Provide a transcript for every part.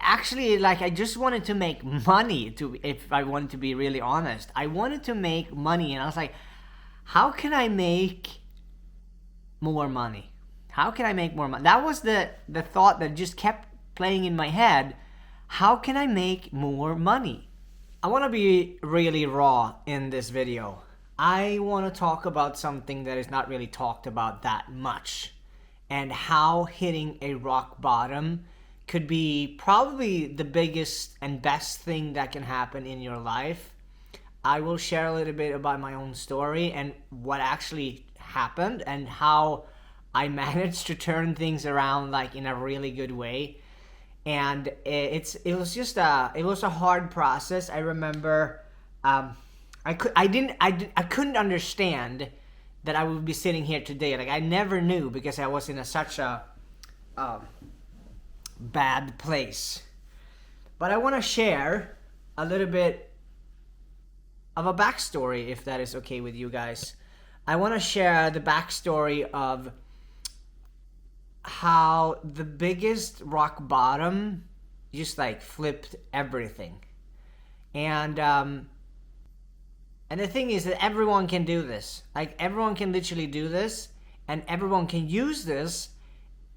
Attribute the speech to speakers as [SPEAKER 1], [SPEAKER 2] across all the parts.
[SPEAKER 1] actually, like, I just wanted to make money. If I wanted to be really honest, I wanted to make money, and I was like, how can I make more money? How can I make more money? That was the thought that just kept playing in my head. How can I make more money? I want to be really raw in this video. I want to talk about something that is not really talked about that much, and how hitting a rock bottom could be probably the biggest and best thing that can happen in your life. I will share a little bit about my own story and what actually happened and how I managed to turn things around, like, in a really good way. And it was just it was a hard process. I remember I couldn't understand that I would be sitting here today. Like, I never knew, because I was in such a bad place. But I want to share a little bit of a backstory, if that is okay with you guys. I want to share the backstory of how the biggest rock bottom just, like, flipped everything. And the thing is that everyone can do this. Like, everyone can literally do this, and everyone can use this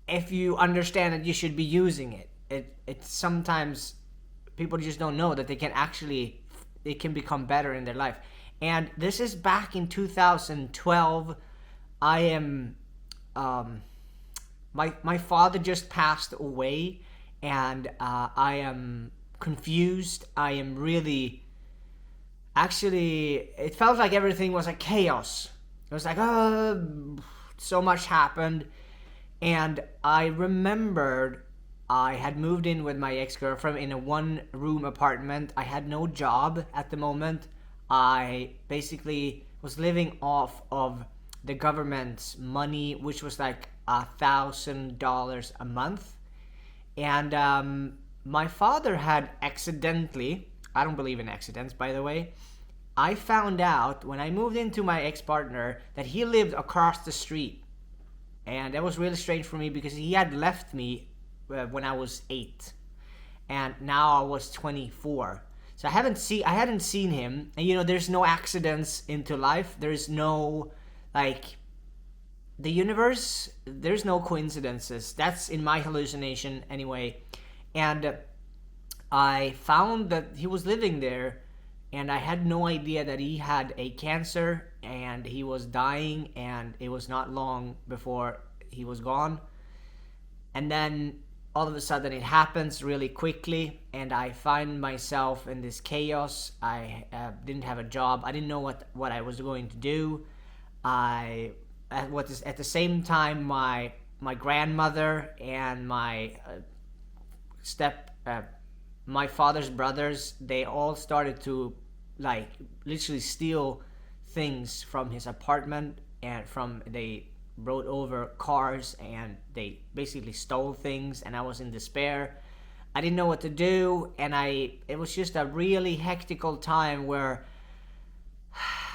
[SPEAKER 1] if you understand that you should be using it. It's sometimes people just don't know that they can become better in their life. And this is back in 2012. I am my father just passed away, and I am confused. I am really, actually, it felt like everything was a chaos. It was like, so much happened. And I remembered I had moved in with my ex-girlfriend in a one-room apartment. I had no job at the moment. I basically was living off of the government's money, which was like $1,000 a month. And my father had accidentally, I don't believe in accidents, by the way, I found out when I moved into my ex-partner that he lived across the street. And that was really strange for me, because he had left me when I was 8, and now I was 24. So I hadn't seen him. And there's no accidents into life. There's no, like, the universe, there's no coincidences. That's in my hallucination anyway. And I found that he was living there, and I had no idea that he had a cancer and he was dying, and it was not long before he was gone. And then all of a sudden it happens really quickly, and I find myself in this chaos. I didn't have a job. I didn't know what I was going to do. At the same time, my grandmother and my my father's brothers, they all started to, like, literally steal things from his apartment, and they rode over cars, and they basically stole things. And I was in despair. I didn't know what to do, and it was just a really hectical time where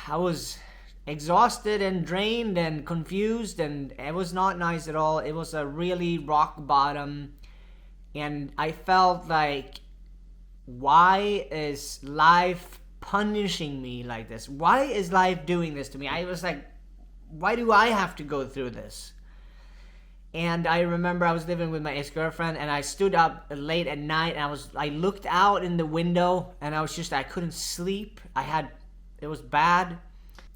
[SPEAKER 1] I was exhausted and drained and confused, and it was not nice at all. It was a really rock bottom, and I felt like, why is life punishing me like this? Why is life doing this to me? I was like, why do I have to go through this? And I remember I was living with my ex-girlfriend, and I stood up late at night, and I looked out in the window, and I couldn't sleep. It was bad.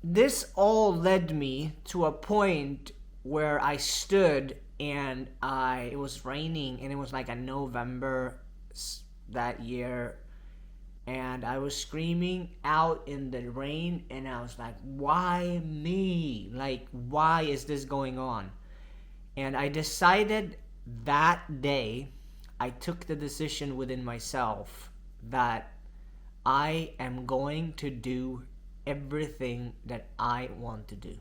[SPEAKER 1] This all led me to a point where I stood, and it was raining, and it was like a November that year, and I was screaming out in the rain, and I was like, why me? Like, why is this going on? And I decided that day, I took the decision within myself that I am going to do everything that I want to do.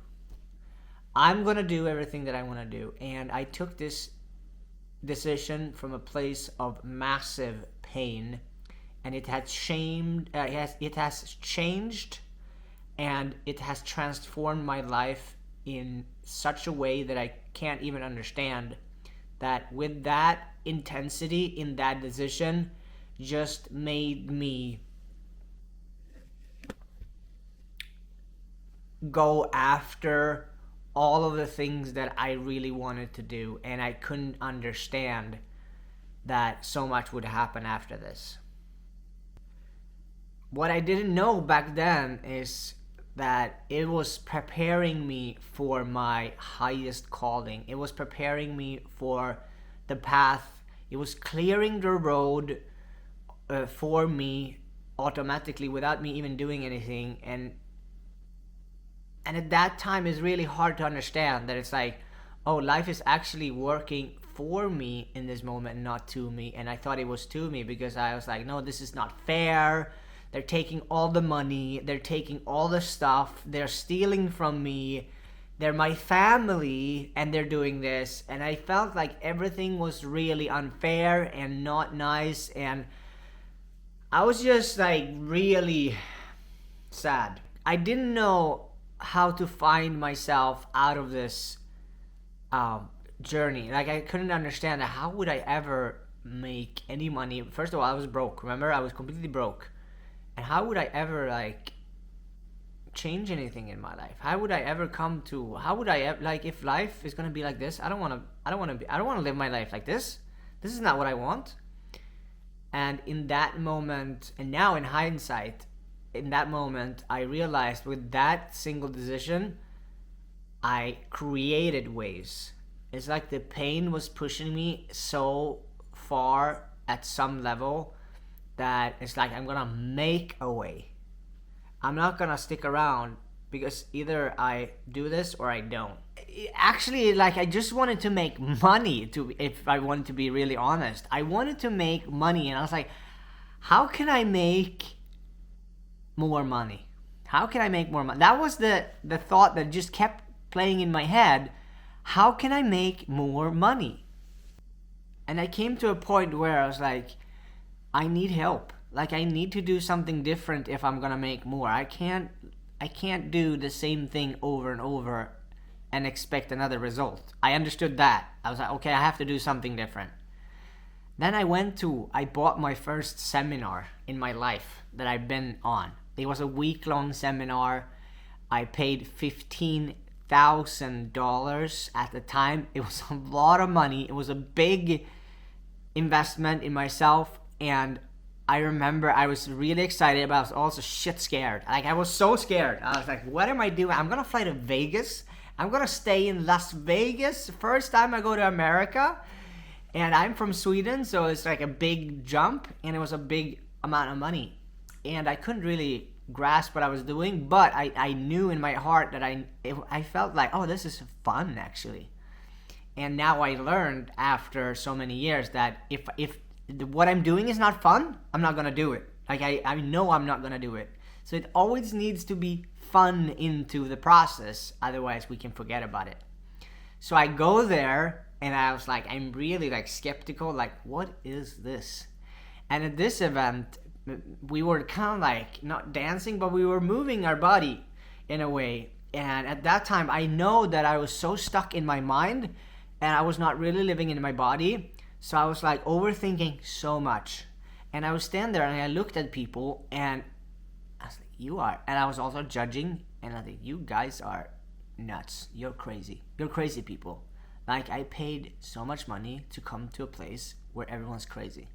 [SPEAKER 1] I'm going to do everything that I want to do. And I took this decision from a place of massive pain, and it has changed, and it has transformed my life in such a way that I can't even understand. that with that intensity in that decision just made me go after all of the things that I really wanted to do, and I couldn't understand that so much would happen after this. What I didn't know back then is that it was preparing me for my highest calling. It was preparing me for the path. It was clearing the road for me automatically without me even doing anything. And at that time, it's really hard to understand that it's like, oh, life is actually working for me in this moment, not to me. And I thought it was to me because I was like, no, this is not fair. They're taking all the money. They're taking all the stuff. They're stealing from me. They're my family, and they're doing this. And I felt like everything was really unfair and not nice. And I was just like really sad. I didn't know how to find myself out of this journey. Like, I couldn't understand that. How would I ever make any money? First of all, I was broke. Remember, I was completely broke. And how would I ever like change anything in my life? How would I ever like, if life is gonna be like this, I don't want to live my life like this. This is not what I want. And in that moment, and now in hindsight, in that moment, I realized with that single decision, I created waves. It's like the pain was pushing me so far at some level that it's like, I'm gonna make a way. I'm not gonna stick around because either I do this or I don't. Actually, like, I just wanted to make money, if I wanted to be really honest. I wanted to make money, and I was like, how can I make more money? How can I make more money? That was the thought that just kept playing in my head. How can I make more money? And I came to a point where I was like, I need help. Like, I need to do something different if I'm gonna make more. I can't do the same thing over and over and expect another result. I understood that. I was like, okay, I have to do something different. Then I bought my first seminar in my life that I've been on. It was a week-long seminar. I paid $15,000 at the time. It was a lot of money. It was a big investment in myself. And I remember I was really excited, but I was also shit scared. Like, I was so scared. I was like, what am I doing? I'm going to fly to Vegas. I'm going to stay in Las Vegas. First time I go to America. And I'm from Sweden, so it's like a big jump. And it was a big amount of money. And I couldn't really grasp what I was doing. But I knew in my heart that I felt like, oh, this is fun, actually. And now I learned after so many years that if what I'm doing is not fun, I'm not gonna do it. Like, I know I'm not gonna do it. So it always needs to be fun into the process, otherwise we can forget about it. So I go there and I was like, I'm really like skeptical, like, what is this? And at this event, we were kind of like not dancing, but we were moving our body in a way. And at that time, I know that I was so stuck in my mind and I was not really living in my body. So I was like overthinking so much. And I would stand there and I looked at people and I was like, you are. And I was also judging. And I think, you guys are nuts. You're crazy. You're crazy people. Like, I paid so much money to come to a place where everyone's crazy.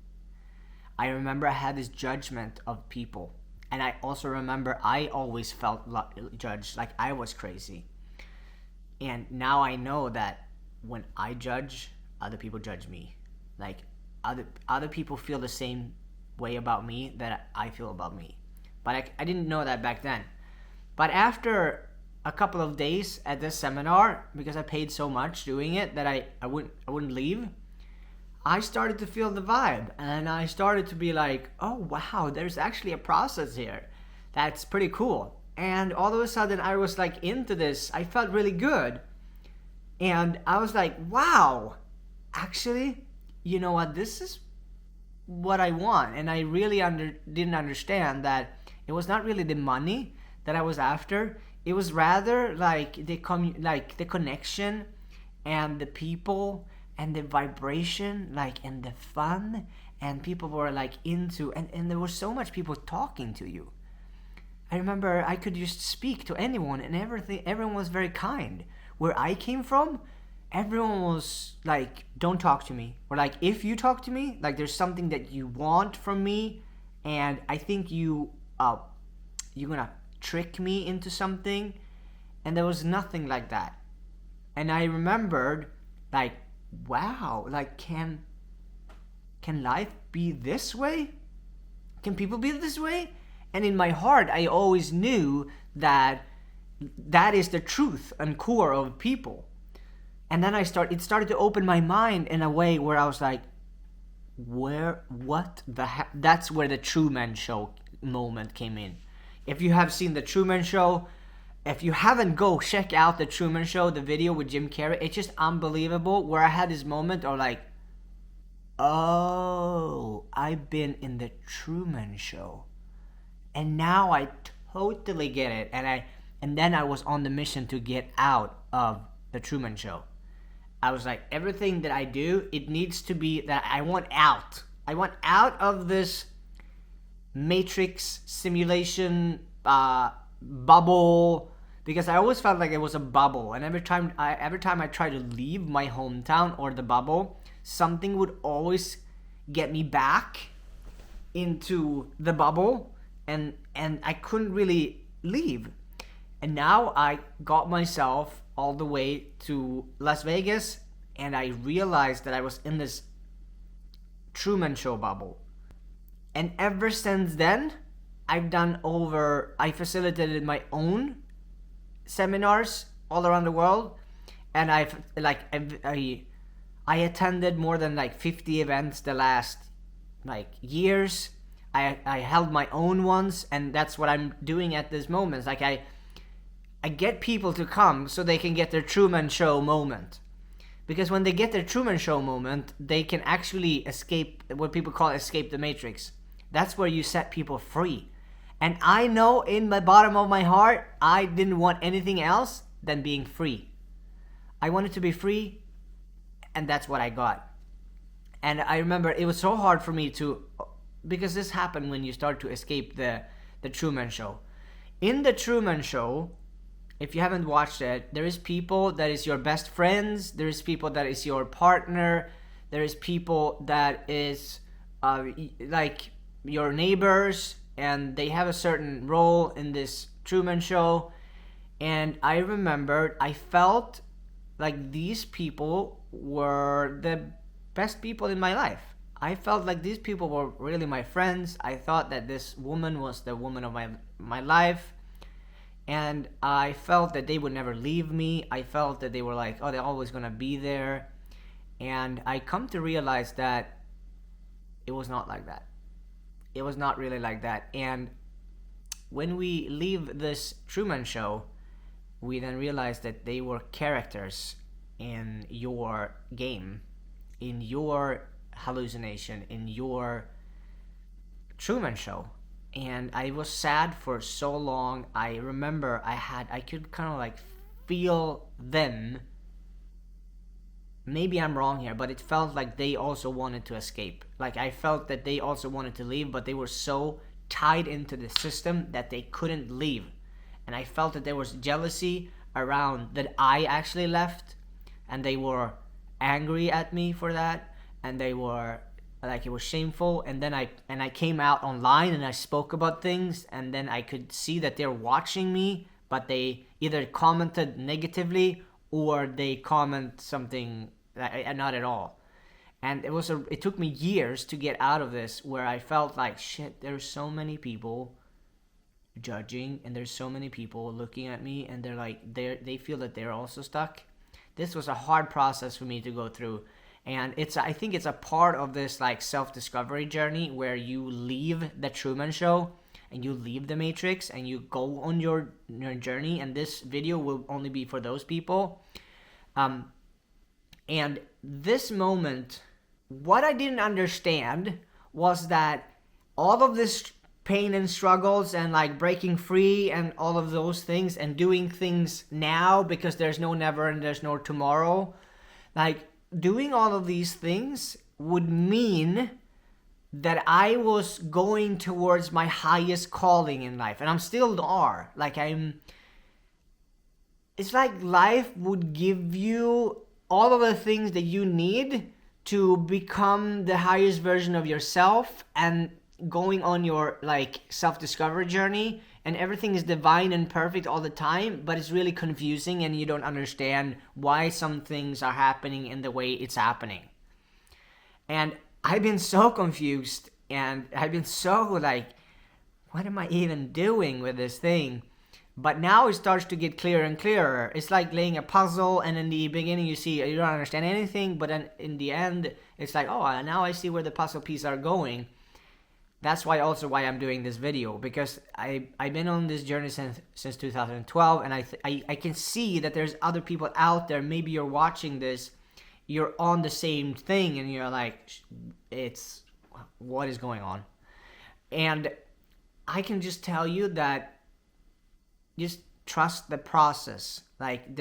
[SPEAKER 1] I remember I had this judgment of people. And I also remember I always felt judged, like I was crazy. And now I know that when I judge, other people judge me. Like, other people feel the same way about me that I feel about me. But I didn't know that back then. But after a couple of days at this seminar, because I paid so much doing it that I wouldn't leave, I started to feel the vibe. And I started to be like, oh wow, there's actually a process here. That's pretty cool. And all of a sudden I was like into this. I felt really good. And I was like, wow, actually, you know what, this is what I want. And I really didn't understand that it was not really the money that I was after. It was rather like the connection and the people and the vibration, like, and the fun, and people were like into, and there was so much people talking to you. I remember I could just speak to anyone and everything. Everyone was very kind. Where I came from, everyone was like, "Don't talk to me," or like, "If you talk to me, like there's something that you want from me, and I think you're gonna trick me into something." And there was nothing like that. And I remembered, like, wow, like, can life be this way? Can people be this way? And in my heart, I always knew that that is the truth and core of people. And then it started to open my mind in a way where I was like, what the heck? That's where the Truman Show moment came in. If you have seen the Truman Show, if you haven't, go check out the Truman Show, the video with Jim Carrey. It's just unbelievable, where I had this moment of like, oh, I've been in the Truman Show. And now I totally get it. And then I was on the mission to get out of the Truman Show. I was like, everything that I do, it needs to be that I want out. I want out of this matrix simulation bubble, because I always felt like it was a bubble. And every time I tried to leave my hometown or the bubble, something would always get me back into the bubble, and I couldn't really leave. And now I got myself all the way to Las Vegas, and I realized that I was in this Truman Show bubble. And ever since then, I facilitated my own seminars all around the world, and I attended more than like 50 events the last like years. I held my own ones, and that's what I'm doing at this moment. Like I get people to come so they can get their Truman Show moment. Because when they get their Truman Show moment, they can actually escape, what people call escape the matrix. That's where you set people free. And I know in the bottom of my heart, I didn't want anything else than being free. I wanted to be free, and that's what I got. And I remember it was so hard for me because this happened when you start to escape the Truman Show. In the Truman Show, if you haven't watched it, there is people that is your best friends, there is people that is your partner, there is people that is like your neighbors, and they have a certain role in this Truman Show. And I remembered, I felt like these people were the best people in my life. I felt like these people were really my friends. I thought that this woman was the woman of my life. And I felt that they would never leave me. I felt that they were like, oh, they're always going to be there. And I come to realize that it was not like that. It was not really like that. And when we leave this Truman Show, we then realize that they were characters in your game, in your hallucination, in your Truman Show. And I was sad for so long. I remember I could kind of like feel them. Maybe I'm wrong here, but it felt like they also wanted to escape. Like I felt that they also wanted to leave, but they were so tied into the system that they couldn't leave. And I felt that there was jealousy around that I actually left, and they were angry at me for that, and they were like, it was shameful. And then I came out online and I spoke about things, and then I could see that they're watching me, but they either commented negatively or they comment something not at all. And it took me years to get out of this, where I felt like, shit, there's so many people judging, and there's so many people looking at me, and they're like, they feel that they're also stuck. This was a hard process for me to go through. And I think it's a part of this like self-discovery journey, where you leave the Truman Show and you leave the Matrix and you go on your journey. And this video will only be for those people. And this moment, what I didn't understand was that all of this pain and struggles and like breaking free and all of those things and doing things now, because there's no never and there's no tomorrow, like doing all of these things would mean that I was going towards my highest calling in life, and I'm still are. It's like life would give you all of the things that you need to become the highest version of yourself and going on your like self-discovery journey, and everything is divine and perfect all the time, but it's really confusing and you don't understand why some things are happening in the way it's happening. And I've been so confused, and I've been so like, what am I even doing with this thing? But now it starts to get clearer and clearer. It's like laying a puzzle, and in the beginning you see you don't understand anything, but then in the end it's like, oh, now I see where the puzzle pieces are going. That's why I'm doing this video, because I've been on this journey since 2012, and I can see that there's other people out there. Maybe you're watching this, you're on the same thing, and you're like, what is going on? And I can just tell you that just trust the process. Like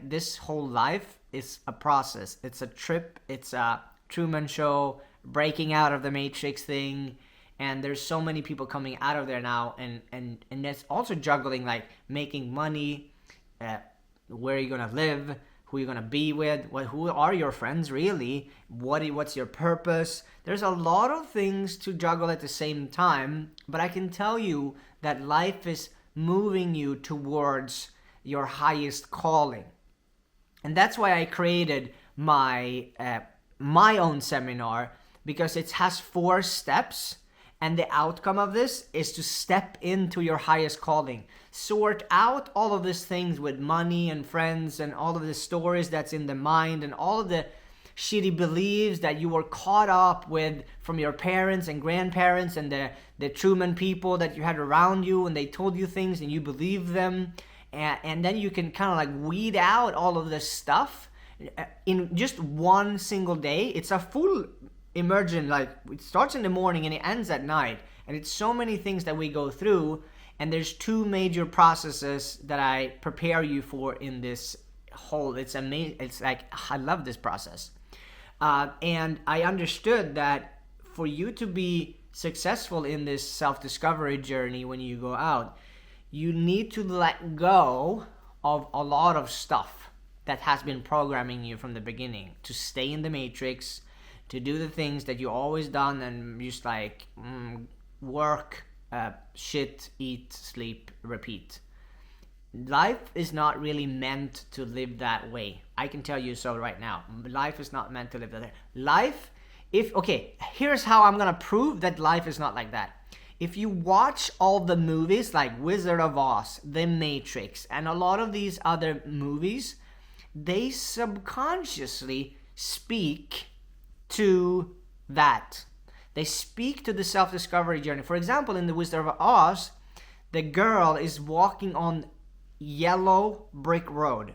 [SPEAKER 1] this whole life is a process. It's a trip. It's a Truman Show, breaking out of the Matrix thing. And there's so many people coming out of there now, and that's also juggling like making money, where are you gonna live, who you're gonna be with, who are your friends really, what's your purpose. There's a lot of things to juggle at the same time, but I can tell you that life is moving you towards your highest calling. And that's why I created my own seminar, because it has 4 steps. And the outcome of this is to step into your highest calling. Sort out all of these things with money and friends and all of the stories that's in the mind and all of the shitty beliefs that you were caught up with from your parents and grandparents and the Truman people that you had around you, and they told you things and you believed them. And then you can kind of like weed out all of this stuff in just one single day. It's a full immersion, like it starts in the morning and it ends at night, and it's so many things that we go through, and there's 2 major processes that I prepare you for in this whole. It's amazing. It's like, I love this process, and I understood that for you to be successful in this self-discovery journey, when you go out, you need to let go of a lot of stuff that has been programming you from the beginning to stay in the Matrix, to do the things that you always done, and just like work, shit, eat, sleep, repeat. Life is not really meant to live that way. I can tell you so right now. Life is not meant to live that way. Here's how I'm gonna prove that life is not like that. If you watch all the movies like Wizard of Oz, The Matrix, and a lot of these other movies, they subconsciously speak to that. They speak to the self-discovery journey. For example, in the Wizard of Oz, the girl is walking on yellow brick road.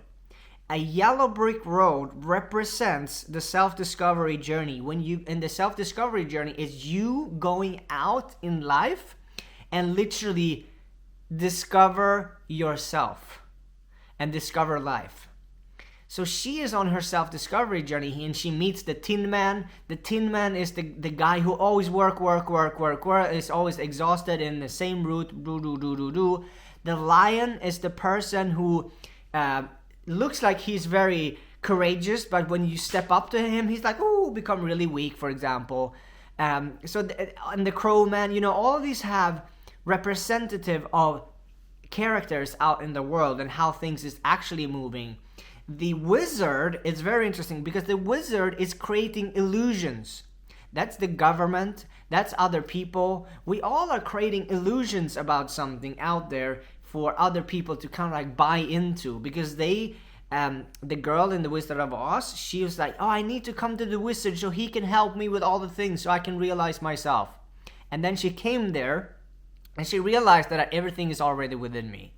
[SPEAKER 1] A yellow brick road represents the self-discovery journey. In the self-discovery journey is you going out in life and literally discover yourself and discover life. So she is on her self-discovery journey, and she meets the Tin Man. The Tin Man is the guy who always work, is always exhausted in the same route, do. The Lion is the person who looks like he's very courageous, but when you step up to him, he's like, become really weak, for example. And the Crow Man, all of these have representative of characters out in the world and how things is actually moving. The wizard is very interesting because the wizard is creating illusions. That's the government, that's other people. We all are creating illusions about something out there for other people to kind of like buy into, because the girl in the Wizard of Oz, she was like, I need to come to the wizard so he can help me with all the things so I can realize myself. And then she came there and she realized that everything is already within me.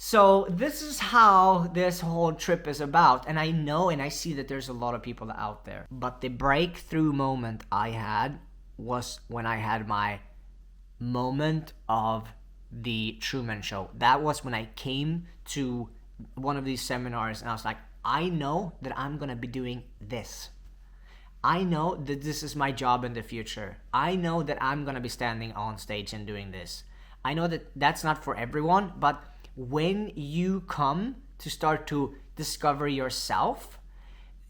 [SPEAKER 1] So this is how this whole trip is about. And I know and I see that there's a lot of people out there. But the breakthrough moment I had was when I had my moment of the Truman Show. That was when I came to one of these seminars and I was like, I know that I'm gonna be doing this. I know that this is my job in the future. I know that I'm gonna be standing on stage and doing this. I know that that's not for everyone, but when you come to start to discover yourself,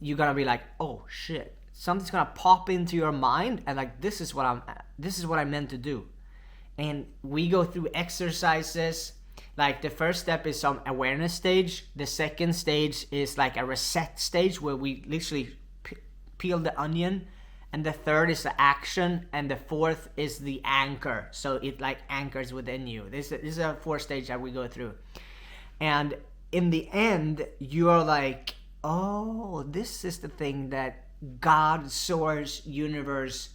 [SPEAKER 1] you're gonna be like, oh shit, something's gonna pop into your mind, and like, this is what I meant to do. And we go through exercises. Like, the first step is some awareness stage. The second stage is like a reset stage where we literally peel the onion. And the third is the action, and the fourth is the anchor. So it like anchors within you. This is a 4-stage that we go through. And in the end, you're like, oh, this is the thing that God, source, universe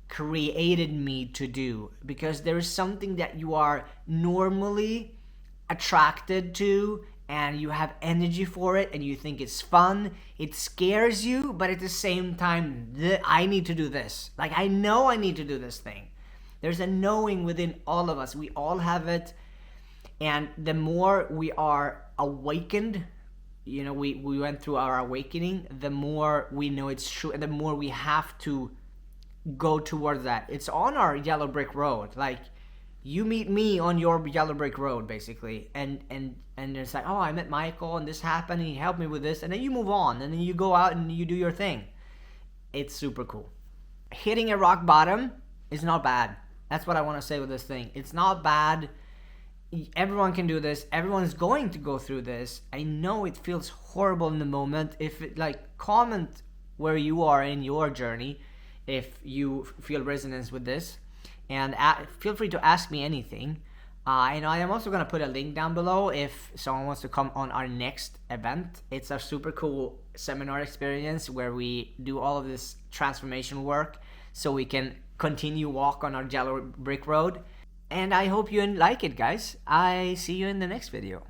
[SPEAKER 1] created me to do. Because there is something that you are normally attracted to, and you have energy for it, and you think it's fun. It scares you, but at the same time, I need to do this. Like, I know I need to do this thing. There's a knowing within all of us. We all have it. And the more we are awakened, you know, we went through our awakening, the more we know it's true, and the more we have to go towards that. It's on our yellow brick road. Like, you meet me on your yellow brick road, basically, and it's like, oh, I met Michael and this happened and he helped me with this, and then you move on, and then you go out and you do your thing. It's super cool. Hitting a rock bottom is not bad. That's what I want to say with this thing. It's not bad. Everyone can do this. Everyone is going to go through this. I know it feels horrible in the moment. If it, like, comment where you are in your journey if you feel resonance with this. And feel free to ask me anything. And I am also going to put a link down below if someone wants to come on our next event. It's a super cool seminar experience where we do all of this transformation work so we can continue walk on our yellow brick road. And I hope you like it, guys. I see you in the next video.